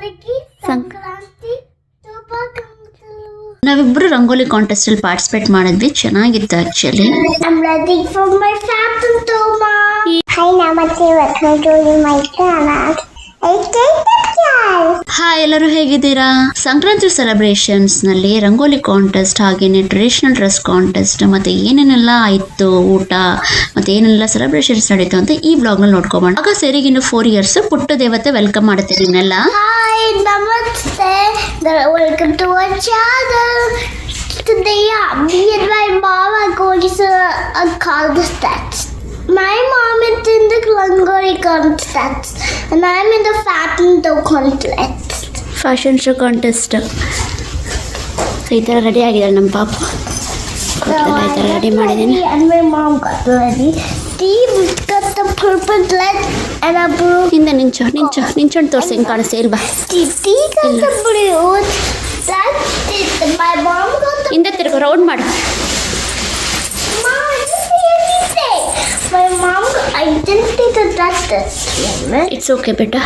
అందరికీ ಸಂಕ್ರಾಂತಿ ಶುಭಾಕಾಂಕ್ಷೆಗಳು. ನಾವಿಬ್ರು ರಂಗೋಲಿ ಕಾಂಟೆಸ್ಟ್ ಅಲ್ಲಿ ಪಾರ್ಟಿಸಿಪೇಟ್ ಮಾಡಿದ್ವಿ, ಚೆನ್ನಾಗಿತ್ತು actually. I'm ready for my fashion Toma. Hi, namaste, welcome to my channel. Hi, ಎಲ್ಲರೂ ಹೇಗಿದ್ದೀರಾ? ಸಂಕ್ರಾಂತಿ ಸೆಲೆಬ್ರೇಷನ್ಸ್ ನಲ್ಲಿ ರಂಗೋಲಿ ಕಾಂಟೆಸ್ಟ್ ಹಾಗೇನೆ ಟ್ರೆಡಿಷನಲ್ ಡ್ರೆಸ್ ಕಾಂಟೆಸ್ಟ್ ಮತ್ತೆ ಏನೇನೆಲ್ಲ ಆಯ್ತು, ಊಟ ಮತ್ತೆ ಏನೆಲ್ಲ ಸೆಲೆಬ್ರೇಷನ್ಸ್ ನಡೀತು ಅಂತ ಈ ಬ್ಲಾಗ್ ನಲ್ಲಿ ನೋಡ್ಕೊಂಡ್ ಆಗ ಸರಿಗಿನ್ನು 4 years ಪುಟ್ಟ ದೇವತೆ ವೆಲ್ಕಮ್ ಮಾಡ್ತೀನಿ ನಿನ್ನೆಲ್ಲ. Hi, namaste, welcome to our channel. Today me and my mom are going to a contest. My mom is in the Rangoli contest and I'm in the fashion show contest. Fashion show contest. ಈ ಥರ ready ಆಗಿದ್ದಾಳೆ ನಮ್ಮ ಪಾಪ. ಈ ಥರ ready ಮಾಡಿದ್ದೀನಿ. And my mom got ready. Steve got the purple dress and a blue. ಹಿಂದೆ ನಿಂಚೊಂಡು ತೋರಿಸಿ, ಹಿಂಗೆ ಕಾಣಿಸ್ತಾ ಇಲ್ವಾ? Steve got the blue. That's it. My mom got the. ಹಿಂದೆ ತಿರ್ಗೋ, ರೌಂಡ್ ಮಾಡು. Mom, I didn't see anything. My mom, I didn't see the dress this time. It's okay ಬೇಟಾ,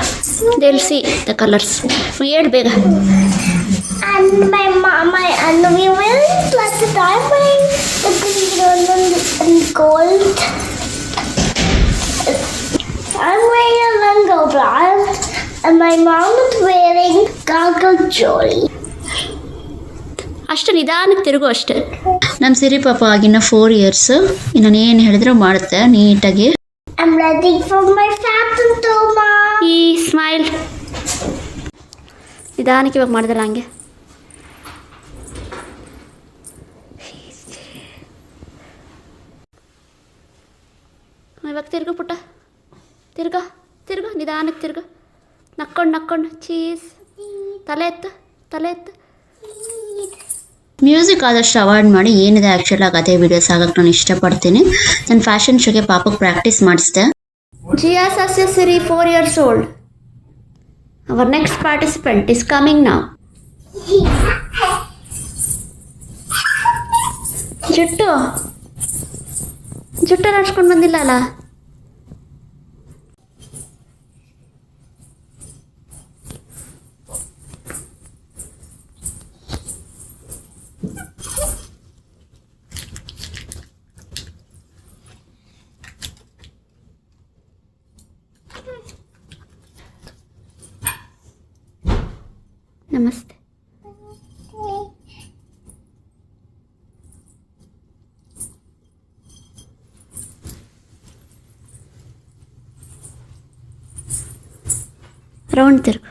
they will see the colours. ಹೇಳು ಬೇಗ. And my mom, and we wearing dress that I'm wearing the green and gold. I'm wearing a mango blouse and my mom is wearing goggle jewelry. ಅಷ್ಟು ನಿಧಾನಕ್ಕೆ ತಿರುಗು ಅಷ್ಟೇ. ನಮ್ಮ ಸಿರಿ ಪಾಪ ಆಗಿನ 4 years. ನಾನು ಏನು ಹೇಳಿದ್ರು ಮಾಡುತ್ತೆ ನೀಟಾಗಿ. I'm ready for my fashion Toma. ಈ ಸ್ಮೈಲ್ ನಿಧಾನಕ್ಕೆ ಇವಾಗ ಮಾಡಿದಲ್ಲ ಹಂಗೆ. ಇವಾಗ ತಿರ್ಗು ಪುಟ್ಟ, ತಿರ್ಗ ನಿಧಾನಕ್ಕೆ ತಿರ್ಗು. ನಕ್ಕೊಂಡು ಚೀಸ್. ತಲೆ ಎತ್ತು. ಮ್ಯೂಸಿಕ್ ಆದಷ್ಟು ಅವಾಯ್ಡ್ ಮಾಡಿ, ಏನಿದೆ ಆ್ಯಕ್ಚುಲಾಗಿ ಅದೇ ವೀಡಿಯೋಸ್ ಆಗಕ್ಕೆ ನಾನು ಇಷ್ಟಪಡ್ತೀನಿ. ನಾನು ಫ್ಯಾಷನ್ ಶೋಗೆ ಪಾಪಕ್ಕೆ ಪ್ರಾಕ್ಟೀಸ್ ಮಾಡಿಸಿದೆ. Jiya Sasyasiri 4 years old. Our next participant is coming now. ಜುಟ್ಟು ನಡ್ಸ್ಕೊಂಡು ಬಂದಿಲ್ಲ ಅಲ್ಲ. ನಮಸ್ತೆ. రౌండ్ తిరుగు.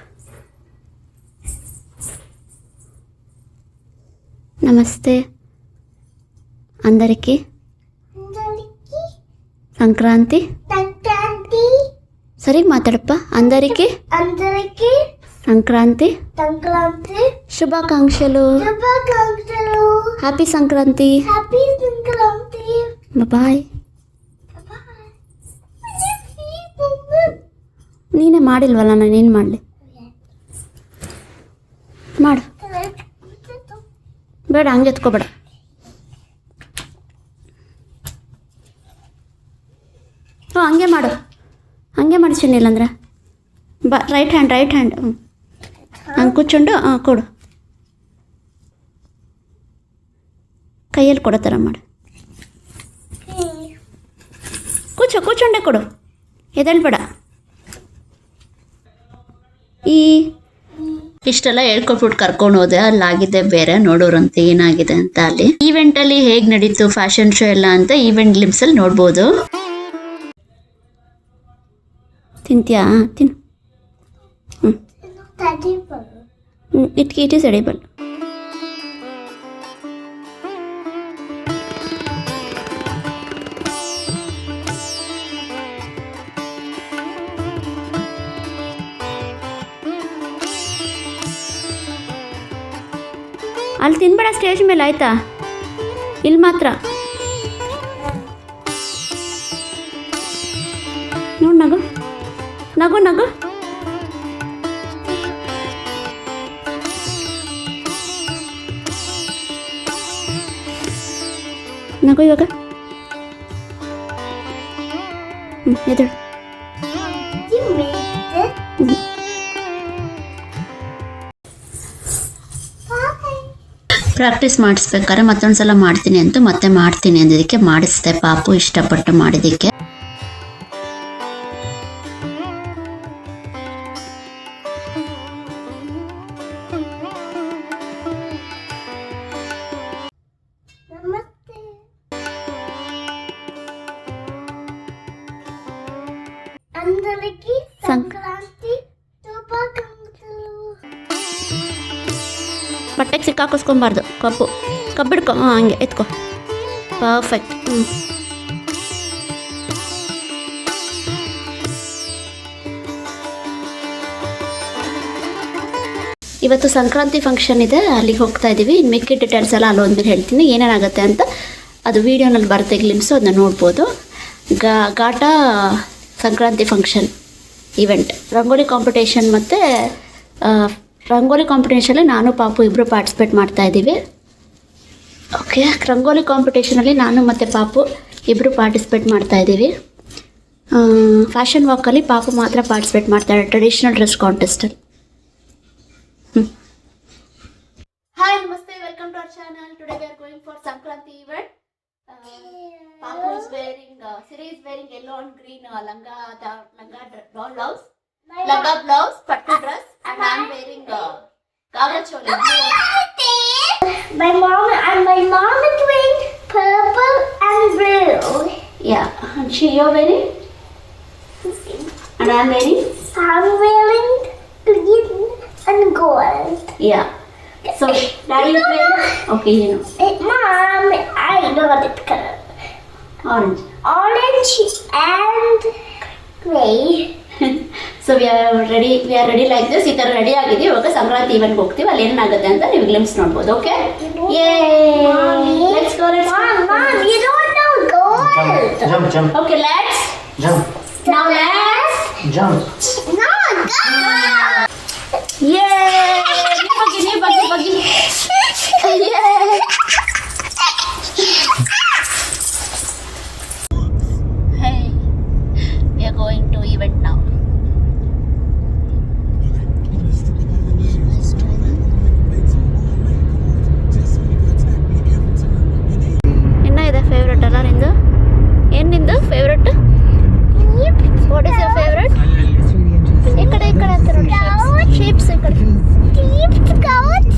నమస్తే అందరికీ సంక్రాంతి. సరిగ్గా మాట్లాడప్ప. అందరికీ సంక్రాంతి శుభాకాంక్షలు. హ్యాపీ సంక్రాంతి. బాయ్. ನೀನೇ ಮಾಡಿಲ್ವಲ್ಲ, ನಾನೇನು ಮಾಡಲಿ? ಮಾಡು. ಬೇಡ, ಹಂಗೆ ಎತ್ಕೋಬೇಡ. ಹಂಗೆ ಮಾಡು ಚಿನ್ನಿಲ್ಲ ಅಂದ್ರೆ ಬಾ. ರೈಟ್ ಹ್ಯಾಂಡ್ ಹಂಗೆ ಕೂತ್ಕೊಂಡು ಕೊಡು. ಕೈಯಲ್ಲಿ ಕೊಡೋ ಥರ ಮಾಡು. ಕೂಚೊಂಡೆ ಕೊಡು, ಎದ್ದೇಳ್ಬೇಡ. ಇಷ್ಟೆಲ್ಲ ಹೇಳ್ಕೊಟ್ಬಿಟ್ಟು ಕರ್ಕೊಂಡು ಹೋದೆ. ಅಲ್ಲಾಗಿದೆ ಬೇರೆ, ನೋಡೋರಂತೆ ಏನಾಗಿದೆ ಅಂತ. ಅಲ್ಲಿ ಈವೆಂಟ್ ಅಲ್ಲಿ ಹೇಗ್ ನಡೀತು ಫ್ಯಾಷನ್ ಶೋ ಎಲ್ಲ ಅಂತ ಈವೆಂಟ್ ಗ್ಲಿಮ್ಸ್ ಅಲ್ಲಿ ನೋಡ್ಬೋದು. ತಿಂತ್ಯಾ? ತಿನ್ನು. It is edible. ಅಲ್ಲಿ ತಿನ್ಬೇಡ, ಸ್ಟೇಜ್ ಮೇಲೆ ಆಯ್ತಾ? ಇಲ್ಲಿ ಮಾತ್ರ. ನೋಡು, ನಗು. ಇವಾಗ. ಎದ್ದೇಳು. ಪ್ರಾಕ್ಟೀಸ್ ಮಾಡಿಸ್ಬೇಕಾದ್ರೆ ಮತ್ತೊಂದು ಸಲ ಮಾಡ್ತೀನಿ ಅಂತ ಮತ್ತೆ ಮಾಡ್ತೀನಿ ಅಂದಿದ್ದಕ್ಕೆ ಮಾಡಿಸ್ದೆ ಪಾಪು ಇಷ್ಟಪಟ್ಟು ಮಾಡಿದ್ದಕ್ಕೆ. ನಮಸ್ತೆ. అందరికీ సంక్రాంతి ಶುಭಾಕಾಂಕ್ಷೆಗಳು. ಬಟ್ಟೆಗೆ ಸಿಕ್ಕಾಕಿಸ್ಕೊಬಾರ್ದು, ಕಬ್ಬಿಡ್ಕೊ, ಹಂಗೆ ಎತ್ಕೊ, ಪರ್ಫೆಕ್ಟ್. ಇವತ್ತು ಸಂಕ್ರಾಂತಿ ಫಂಕ್ಷನ್ ಇದೆ, ಅಲ್ಲಿಗೆ ಹೋಗ್ತಾ ಇದ್ದೀವಿ. ಇನ್ನು ಮಿಕ್ಕಿ ಡೀಟೇಲ್ಸ್ ಎಲ್ಲ ಅಲ್ಲೊಂದ್ಮೇಲೆ ಹೇಳ್ತೀನಿ ಏನೇನಾಗುತ್ತೆ ಅಂತ. ಅದು ವೀಡಿಯೋನಲ್ಲಿ ಬರುತ್ತೆ ಗ್ಲಿಮ್ಸು, ಅದನ್ನ ನೋಡ್ಬೋದು. ಘಾಟ Sankranti function event, rangoli competition ಮತ್ತು ರಂಗೋಲಿ ಕಾಂಪಿಟೇಷನಲ್ಲಿ ನಾನು ಪಾಪು ಇಬ್ಬರು ಪಾರ್ಟಿಸಿಪೇಟ್ ಮಾಡ್ತಾಯಿದ್ದೀವಿ. ಓಕೆ, ರಂಗೋಲಿ ಕಾಂಪಿಟೇಷನಲ್ಲಿ ನಾನು ಮತ್ತು ಪಾಪು ಇಬ್ಬರು ಪಾರ್ಟಿಸಿಪೇಟ್ ಮಾಡ್ತಾಯಿದ್ದೀವಿ. ಫ್ಯಾಷನ್ ವಾಕಲ್ಲಿ ಪಾಪು ಮಾತ್ರ ಪಾರ್ಟಿಸಿಪೇಟ್ ಮಾಡ್ತಾಳೆ, ಟ್ರೆಡಿಷ್ನಲ್ ಡ್ರೆಸ್ ಕಾಂಟೆಸ್ಟಲ್ಲಿ. Hi, namaste, welcome to our channel. Today we are going for Sankranti event. Papu is wearing, Siri is wearing yellow and green langa blouse, pattu dress, and I am wearing gava choli. My mom is wearing purple and blue. Yeah, and you're wearing, and I am wearing. I'm wearing green and gold. Yeah. So, Daddy is wearing. Okay, you know. Mom, I know what it's color. Orange. Orange and gray. So we are ready like this. ಈ ಥರ ready ಆಗಿದ್ದೀವಿ. ಇವಾಗ ಸಂಕ್ರಾಂತಿ ಈವೆಂಟ್ಗೆ ಹೋಗ್ತೀವಿ. ಅಲ್ಲಿ ಏನಾಗುತ್ತೆ ಅಂತ ನೀವು glimpse ನೋಡ್ಬೋದು. Okay, let's go. Mom, you don't know gold. Jump. Okay, let's Jump. Now let's Jump. No, go. ನೀವು ಬಗ್ಗಿ Hey, we are going to event now. ಇನ್ನ ಇದೆ ಫೇವ್ರೆಟ್ ಅಲ್ಲ ನಿಂದು? ಏನು ನಿಂದು favourite? What is your favourite? ಈ ಕಡೆ ಅಂತ ನೋಡಿ, ಶೇಪ್ಸ್ ಈ ಕಡೆ. Goats,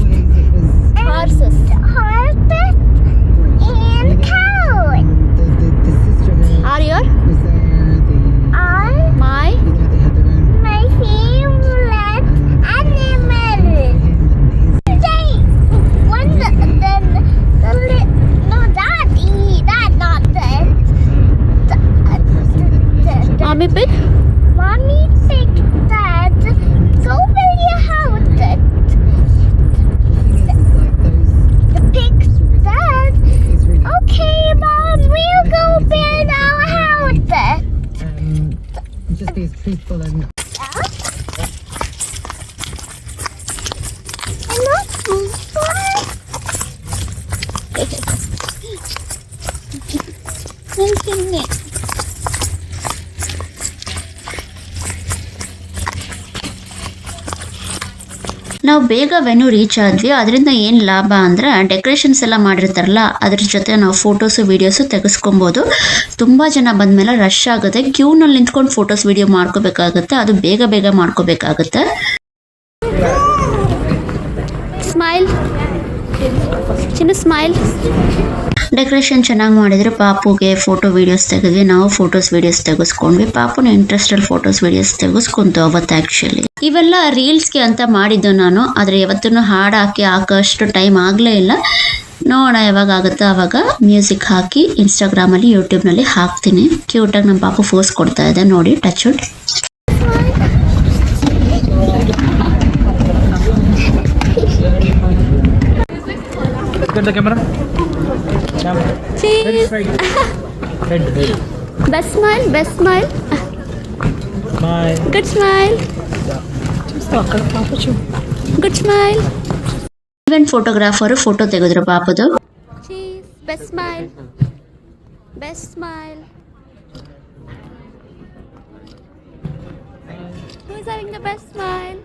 horses. horses, and cows. Are your Are my my favorite animal. Today, when no, that not mommy pig. Mommy picked that. Go build your house. The pig said, "Okay, Mom, we'll go build our house." Just be as truthful and I'm not smart. ನಾವು ಬೇಗ venue reach ಆದ್ವಿ. ಅದರಿಂದ ಏನು ಲಾಭ ಅಂದರೆ decorations ಎಲ್ಲ ಮಾಡಿರ್ತಾರಲ್ಲ, ಅದ್ರ ಜೊತೆ ನಾವು ಫೋಟೋಸು ವೀಡಿಯೋಸು ತೆಗೆಸ್ಕೊಬೋದು. ತುಂಬ ಜನ ಬಂದಮೇಲೆ ರಶ್ ಆಗುತ್ತೆ, ಕ್ಯೂನಲ್ಲಿ ನಿಂತ್ಕೊಂಡು ಫೋಟೋಸ್ ವೀಡಿಯೋ ಮಾಡ್ಕೋಬೇಕಾಗುತ್ತೆ. ಅದು ಬೇಗ ಮಾಡ್ಕೋಬೇಕಾಗುತ್ತೆ. ಸ್ಮೈಲ್ ಚಿನ್ನ, ಸ್ಮೈಲ್. ಡೆಕೋರೇಷನ್ ಚೆನ್ನಾಗಿ ಮಾಡಿದರೆ ಪಾಪುಗೆ ಫೋಟೋ ವೀಡಿಯೋಸ್ ತೆಗೆದ್ವಿ. ನಾವು ಫೋಟೋಸ್ ವೀಡಿಯೋಸ್ ತೆಗೆಸ್ಕೊಂಡ್ವಿ. ಪಾಪುನ ಇಂಟ್ರೆಸ್ಟಲ್ಲಿ ಫೋಟೋಸ್ ವೀಡಿಯೋಸ್ ತೆಗೆಸ್ಕೊಂತು ಅವತ್ತು. ಆ್ಯಕ್ಚುಲಿ ಇವೆಲ್ಲ ರೀಲ್ಸ್ಗೆ ಅಂತ ಮಾಡಿದ್ದು ನಾನು, ಆದರೆ ಯಾವತ್ತೂ ಹಾಡು ಹಾಕೋಷ್ಟು ಟೈಮ್ ಆಗಲೇ ಇಲ್ಲ. ನೋಡೋಣ ಯಾವಾಗ ಆಗುತ್ತೋ ಆವಾಗ ಮ್ಯೂಸಿಕ್ ಹಾಕಿ ಇನ್ಸ್ಟಾಗ್ರಾಮಲ್ಲಿ ಯೂಟ್ಯೂಬ್ನಲ್ಲಿ ಹಾಕ್ತೀನಿ. ಕ್ಯೂಟಾಗಿ ನಮ್ಮ ಪಾಪು ಫೋಸ್ ಕೊಡ್ತಾ ಇದೆ ನೋಡಿ, touch wood. get the camera. Cheese. Head. Best smile. Bye. Good smile. Good smile. Event photographer photo ತೆಗೆದ್ರು ಪಾಪದು. Cheese. Best smile. Who's having the best smile?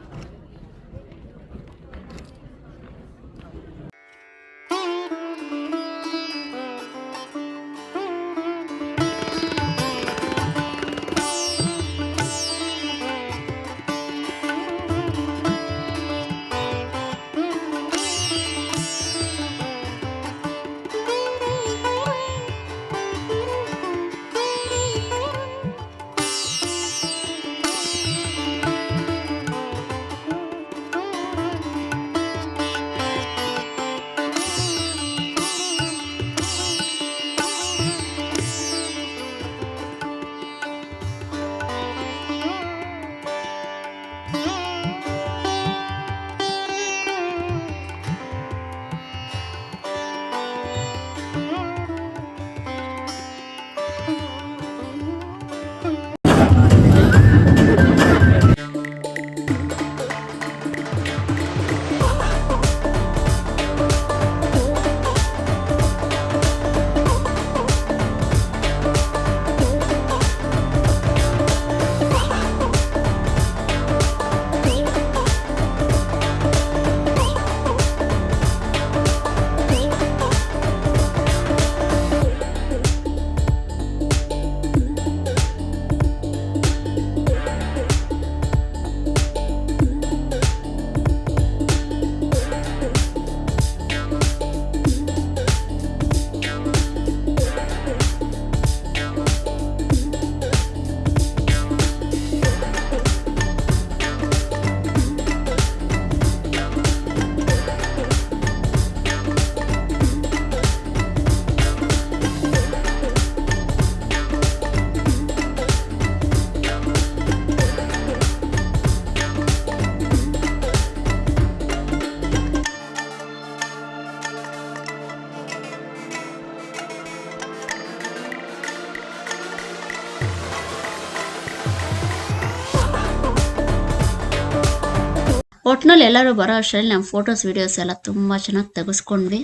ಒಟ್ನಲ್ಲಿ ಎಲ್ಲರೂ ಬರೋ ಅಷ್ಟರಲ್ಲಿ ನಮ್ಮ ಫೋಟೋಸ್ ವೀಡಿಯೋಸ್ ಎಲ್ಲ ತುಂಬ ಚೆನ್ನಾಗಿ ತೆಗೆಸ್ಕೊಂಡ್ವಿ.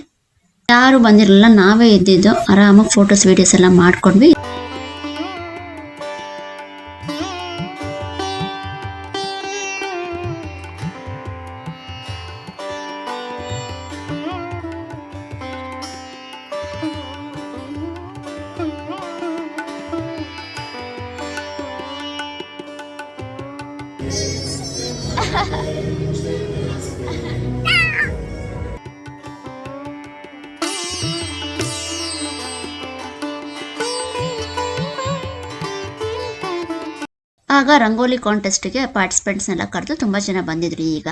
ಯಾರು ಬಂದಿರಲಿಲ್ಲ, ನಾವೇ ಇದ್ದಿದ್ದು. ಆರಾಮಾಗಿ ಫೋಟೋಸ್ ವೀಡಿಯೋಸ್ ಎಲ್ಲ ಮಾಡ್ಕೊಂಡ್ವಿ. ಆಗ ರಂಗೋಲಿ ಕಾಂಟೆಸ್ಟ್ಗೆ ಪಾರ್ಟಿಸಿಪೆಂಟ್ಸ್ನೆಲ್ಲ ಕರೆದು ತುಂಬ ಜನ ಬಂದಿದ್ರು. ಈಗ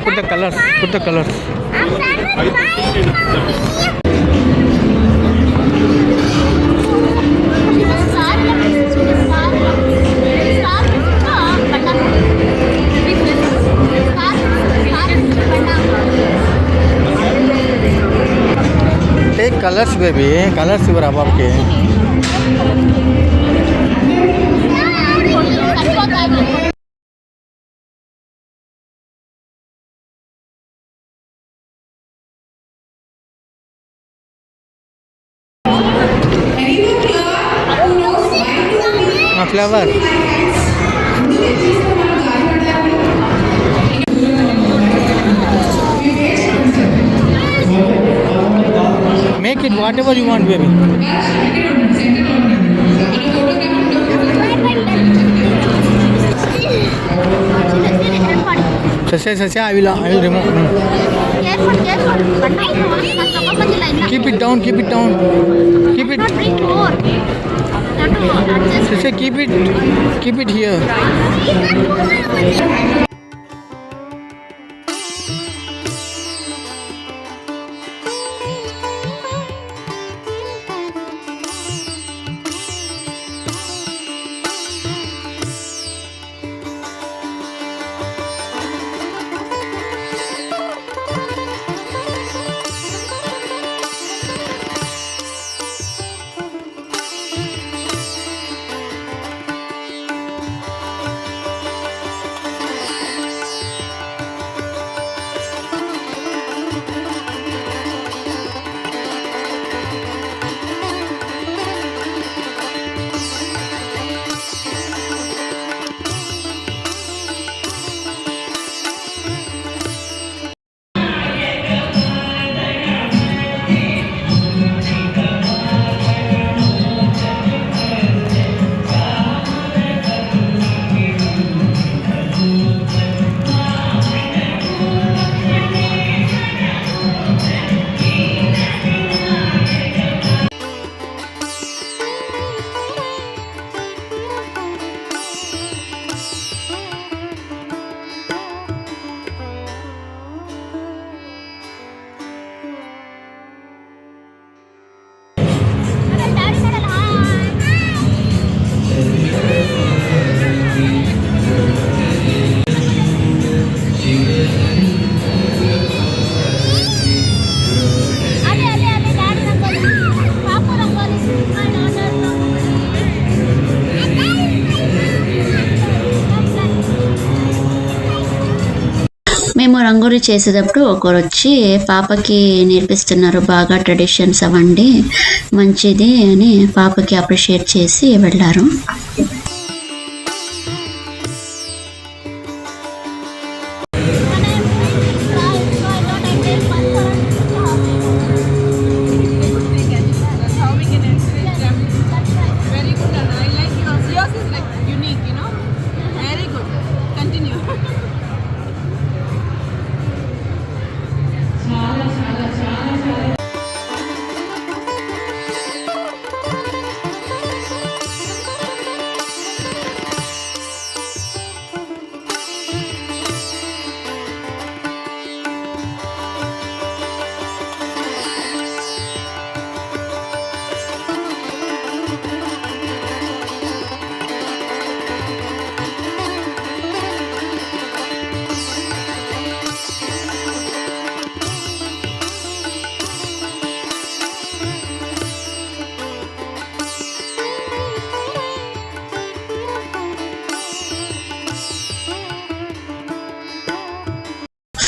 Put the colors. Put the colors. Take colors, baby. Colors your above ke. Flower. Make it whatever you want, baby. Sasha, I will remove. Keep it down. Keep it. Sasha, keep it here. చేసేటప్పుడు ఒకరు వచ్చి పాపకి నేర్పిస్తున్నారు బాగా traditions అవండి మంచిది అని పాపకి appreciate చేసి వెళ్ళారు.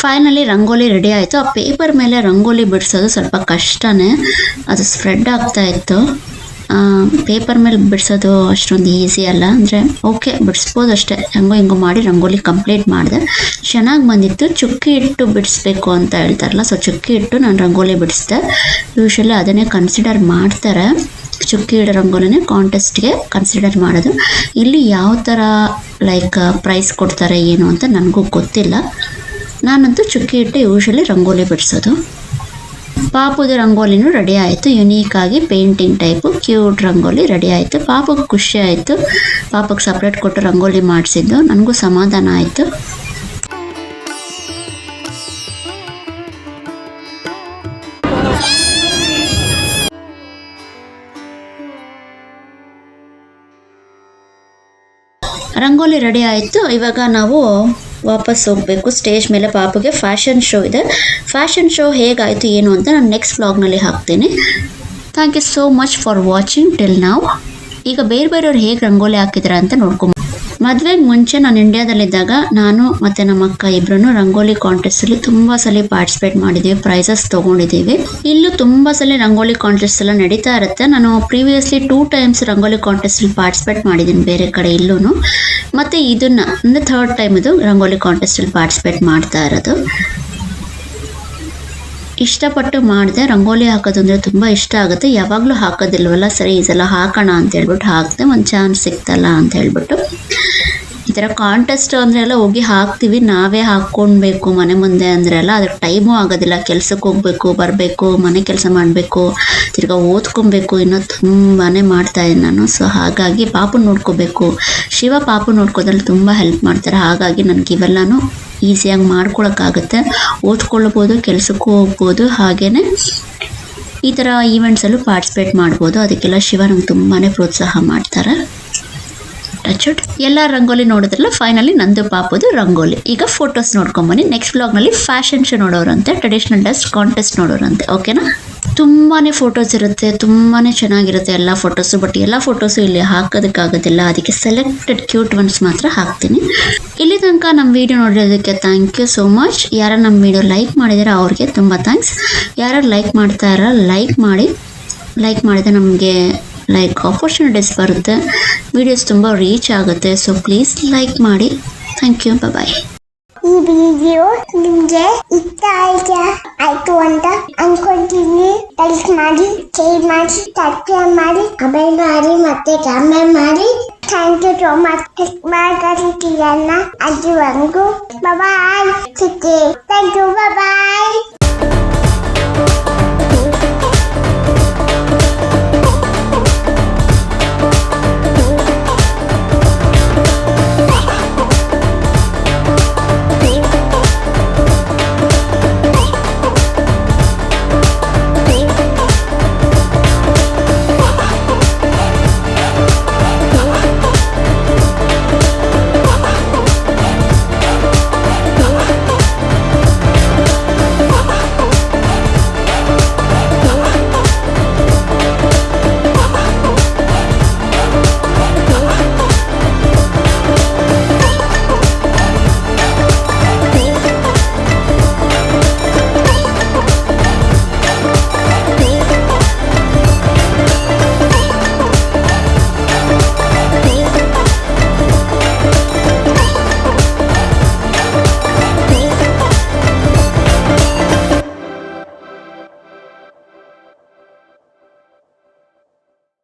ಫೈನಲಿ ರಂಗೋಲಿ ರೆಡಿ ಆಯಿತು. ಆ ಪೇಪರ್ ಮೇಲೆ ರಂಗೋಲಿ ಬಿಡಿಸೋದು ಸ್ವಲ್ಪ ಕಷ್ಟನೇ, ಅದು ಸ್ಪ್ರೆಡ್ ಆಗ್ತಾ ಇತ್ತು. ಪೇಪರ್ ಮೇಲೆ ಬಿಡಿಸೋದು ಅಷ್ಟೊಂದು ಈಸಿ ಅಲ್ಲ, ಅಂದರೆ ಓಕೆ ಬಿಡಿಸ್ಬೋದು ಅಷ್ಟೇ, ಹೆಂಗೋ ಹಿಂಗೋ ಮಾಡಿ ರಂಗೋಲಿ ಕಂಪ್ಲೀಟ್ ಮಾಡಿದೆ. ಚೆನ್ನಾಗಿ ಬಂದಿತ್ತು. ಚುಕ್ಕಿ ಇಟ್ಟು ಬಿಡಿಸ್ಬೇಕು ಅಂತ ಹೇಳ್ತಾರಲ್ಲ, ಸೊ ಚುಕ್ಕಿ ಇಟ್ಟು ನಾನು ರಂಗೋಲಿ ಬಿಡಿಸ್ದೆ. ಯೂಶ್ವಲಿ ಅದನ್ನೇ ಕನ್ಸಿಡರ್ ಮಾಡ್ತಾರೆ, ಚುಕ್ಕಿ ಇಡೋ ರಂಗೋಲಿನೇ ಕಾಂಟೆಸ್ಟ್ಗೆ ಕನ್ಸಿಡರ್ ಮಾಡೋದು. ಇಲ್ಲಿ ಯಾವ ಥರ ಲೈಕ್ ಪ್ರೈಸ್ ಕೊಡ್ತಾರೆ ಏನು ಅಂತ ನನಗೂ ಗೊತ್ತಿಲ್ಲ. ನಾನಂತೂ ಚುಕ್ಕಿ ಇಟ್ಟು ಯೂಶ್ವಲಿ ರಂಗೋಲಿ ಬಿಡಿಸೋದು. ಪಾಪುದ ರಂಗೋಲಿನೂ ರೆಡಿ ಆಯಿತು. ಯುನೀಕಾಗಿ painting type cute rangoli ready ಆಯಿತು. ಪಾಪಕ್ಕೆ ಖುಷಿ ಆಯಿತು. ಪಾಪಕ್ಕೆ ಸಪ್ರೇಟ್ ಕೊಟ್ಟು ರಂಗೋಲಿ ಮಾಡಿಸಿದ್ದು, ನನಗೂ ಸಮಾಧಾನ ಆಯಿತು. ರಂಗೋಲಿ ರೆಡಿ ಆಯಿತು. ಇವಾಗ ನಾವು ವಾಪಸ್ ಹೋಗಬೇಕು ಸ್ಟೇಜ್ ಮೇಲೆ. ಪಾಪಗೆ ಫ್ಯಾಷನ್ ಶೋ ಇದೆ. ಫ್ಯಾಷನ್ ಶೋ ಹೇಗಾಯಿತು ಏನು ಅಂತ ನಾನು ನೆಕ್ಸ್ಟ್ ವ್ಲಾಗ್ನಲ್ಲಿ ಹಾಕ್ತೀನಿ. Thank you so much for watching till ನಾವು. ಈಗ ಬೇರೆಯವ್ರು ಹೇಗೆ ರಂಗೋಲಿ ಹಾಕಿದ್ದಾರೆ ಅಂತ ನೋಡ್ಕೊಂಬ. ಮದುವೆಗೆ ಮುಂಚೆ ನಾನು ಇಂಡಿಯಾದಲ್ಲಿದ್ದಾಗ ನಾನು ಮತ್ತು ನಮ್ಮ ಅಕ್ಕ ಇಬ್ಬರೂ ರಂಗೋಲಿ ಕಾಂಟೆಸ್ಟಲ್ಲಿ ತುಂಬ ಸಲ ಪಾರ್ಟಿಸಿಪೇಟ್ ಮಾಡಿದ್ದೀವಿ, ಪ್ರೈಸಸ್ ತೊಗೊಂಡಿದ್ದೀವಿ. ಇಲ್ಲೂ ತುಂಬ ಸಲ ರಂಗೋಲಿ ಕಾಂಟೆಸ್ಟ್ ಎಲ್ಲ ನಡೀತಾ ಇರುತ್ತೆ. ನಾನು ಪ್ರೀವಿಯಸ್ಲಿ 2 times ರಂಗೋಲಿ ಕಾಂಟೆಸ್ಟಲ್ಲಿ ಪಾರ್ಟಿಸಿಪೇಟ್ ಮಾಡಿದ್ದೀನಿ ಬೇರೆ ಕಡೆ ಇಲ್ಲೂ. ಮತ್ತು ಇದನ್ನು ಅಂದರೆ 3rd time ಇದು ರಂಗೋಲಿ ಕಾಂಟೆಸ್ಟಲ್ಲಿ ಪಾರ್ಟಿಸಿಪೇಟ್ ಮಾಡ್ತಾ ಇರೋದು. ಇಷ್ಟಪಟ್ಟು ಮಾಡಿದೆ. ರಂಗೋಲಿ ಹಾಕೋದು ಅಂದರೆ ತುಂಬ ಇಷ್ಟ ಆಗುತ್ತೆ. ಯಾವಾಗಲೂ ಹಾಕೋದಿಲ್ವಲ್ಲ, ಸರಿ ಈ ಸಲ ಹಾಕೋಣ ಅಂತ ಹೇಳ್ಬಿಟ್ಟು ಹಾಕಿದೆ. ಒಂದು ಚಾನ್ಸ್ ಸಿಕ್ತಲ್ಲ ಅಂತ ಹೇಳ್ಬಿಟ್ಟು. ಈ ಥರ ಕಾಂಟೆಸ್ಟ್ ಅಂದರೆ ಎಲ್ಲ ಹೋಗಿ ಹಾಕ್ತೀವಿ, ನಾವೇ ಹಾಕ್ಕೊಳ್ಬೇಕು ಮನೆ ಮುಂದೆ ಅಂದರೆ ಎಲ್ಲ ಅದಕ್ಕೆ ಟೈಮೂ ಆಗೋದಿಲ್ಲ. ಕೆಲ್ಸಕ್ಕೆ ಹೋಗಬೇಕು, ಬರಬೇಕು, ಮನೆ ಕೆಲಸ ಮಾಡಬೇಕು, ತಿರ್ಗಾ ಓದ್ಕೊಬೇಕು, ಇನ್ನೂ ತುಂಬಾ ಮಾಡ್ತಾಯಿದ್ದೆ ನಾನು. ಸೊ ಹಾಗಾಗಿ ಪಾಪು ನೋಡ್ಕೋಬೇಕು. ಶಿವ ಪಾಪು ನೋಡ್ಕೋದ್ರಲ್ಲಿ ತುಂಬ ಹೆಲ್ಪ್ ಮಾಡ್ತಾರೆ. ಹಾಗಾಗಿ ನನಗೆ ಇವೆಲ್ಲನೂ ಈಸಿಯಾಗಿ ಮಾಡ್ಕೊಳಕ್ಕಾಗುತ್ತೆ. ಓದ್ಕೊಳ್ಬೋದು, ಕೆಲಸಕ್ಕೂ ಹೋಗ್ಬೋದು, ಹಾಗೆಯೇ ಈ ಥರ ಈವೆಂಟ್ಸಲ್ಲೂ ಪಾರ್ಟಿಸಿಪೇಟ್ ಮಾಡ್ಬೋದು. ಅದಕ್ಕೆಲ್ಲ ಶಿವ ನಂಗೆ ತುಂಬಾ ಪ್ರೋತ್ಸಾಹ ಮಾಡ್ತಾರೆ. ಟಚ್ ಎಲ್ಲ ರಂಗೋಲಿ ನೋಡಿದ್ರಲ್ಲ, ಫೈನಲಿ ನಂದು ಪಾಪುದು ರಂಗೋಲಿ. ಈಗ ಫೋಟೋಸ್ ನೋಡ್ಕೊಂಬನ್ನಿ. ನೆಕ್ಸ್ಟ್ ವ್ಲಾಗ್ನಲ್ಲಿ ಫ್ಯಾಷನ್ ಶೋ ನೋಡೋರಂತೆ, ಟ್ರೆಡಿಷ್ನಲ್ ಡ್ರೆಸ್ ಕಾಂಟೆಸ್ಟ್ ನೋಡೋರಂತೆ. ಓಕೆನಾ? ತುಂಬಾ ಫೋಟೋಸ್ ಇರುತ್ತೆ, ತುಂಬಾ ಚೆನ್ನಾಗಿರುತ್ತೆ ಎಲ್ಲ ಫೋಟೋಸು. ಬಟ್ ಎಲ್ಲ ಫೋಟೋಸು ಇಲ್ಲಿ ಹಾಕೋದಕ್ಕಾಗೋದಿಲ್ಲ, ಅದಕ್ಕೆ ಸೆಲೆಕ್ಟೆಡ್ ಕ್ಯೂಟ್ ಒನ್ಸ್ ಮಾತ್ರ ಹಾಕ್ತೀನಿ. ಇಲ್ಲಿ ತನಕ ನಮ್ಮ ವಿಡಿಯೋ ನೋಡಿರೋದಕ್ಕೆ ಥ್ಯಾಂಕ್ ಯು ಸೋ ಮಚ್. ಯಾರು ನಮ್ಮ ವಿಡಿಯೋ ಲೈಕ್ ಮಾಡಿದಾರೆ ಅವ್ರಿಗೆ ತುಂಬ ಥ್ಯಾಂಕ್ಸ್. ಯಾರು ಲೈಕ್ ಮಾಡ್ತಾ ಇರೋ ಲೈಕ್ ಮಾಡಿ. ಲೈಕ್ ಮಾಡಿದರೆ ನಮಗೆ ಲೈಕ್ ಆಪರ್ಚುನಿಟೀಸ್ ಬರುತ್ತೆ, ವಿಡಿಯೋಸ್ ತುಂಬ ರೀಚ್ ಆಗುತ್ತೆ. ಸೊ ಪ್ಲೀಸ್ ಲೈಕ್ ಮಾಡಿ. ಥ್ಯಾಂಕ್ ಯು, ಬಾಯ್. ಈ ವಿಡಿಯೋ ನಿಮ್ಗೆ ಇಷ್ಟ ಆಯ್ತು ಅಂತ ಅನ್ಕೊಂತೀನಿ. ಲೈಕ್ ಮಾಡಿ, ಶೇರ್ ಮಾಡಿ, ಸಬ್ಸ್ಕ್ರೈಬ್ ಮಾಡಿ, ಕಮೆಂಟ್ ಮಾಡಿ, ಮತ್ತೆ ಕಾಮೆಂಟ್ ಮಾಡಿ. Thank you so much. ಮಾತಾಡ್ತಿರಲ್ಲ ಅಲ್ಲಿವರೆಗೂ ಬಾಯ್. Thank you, bye.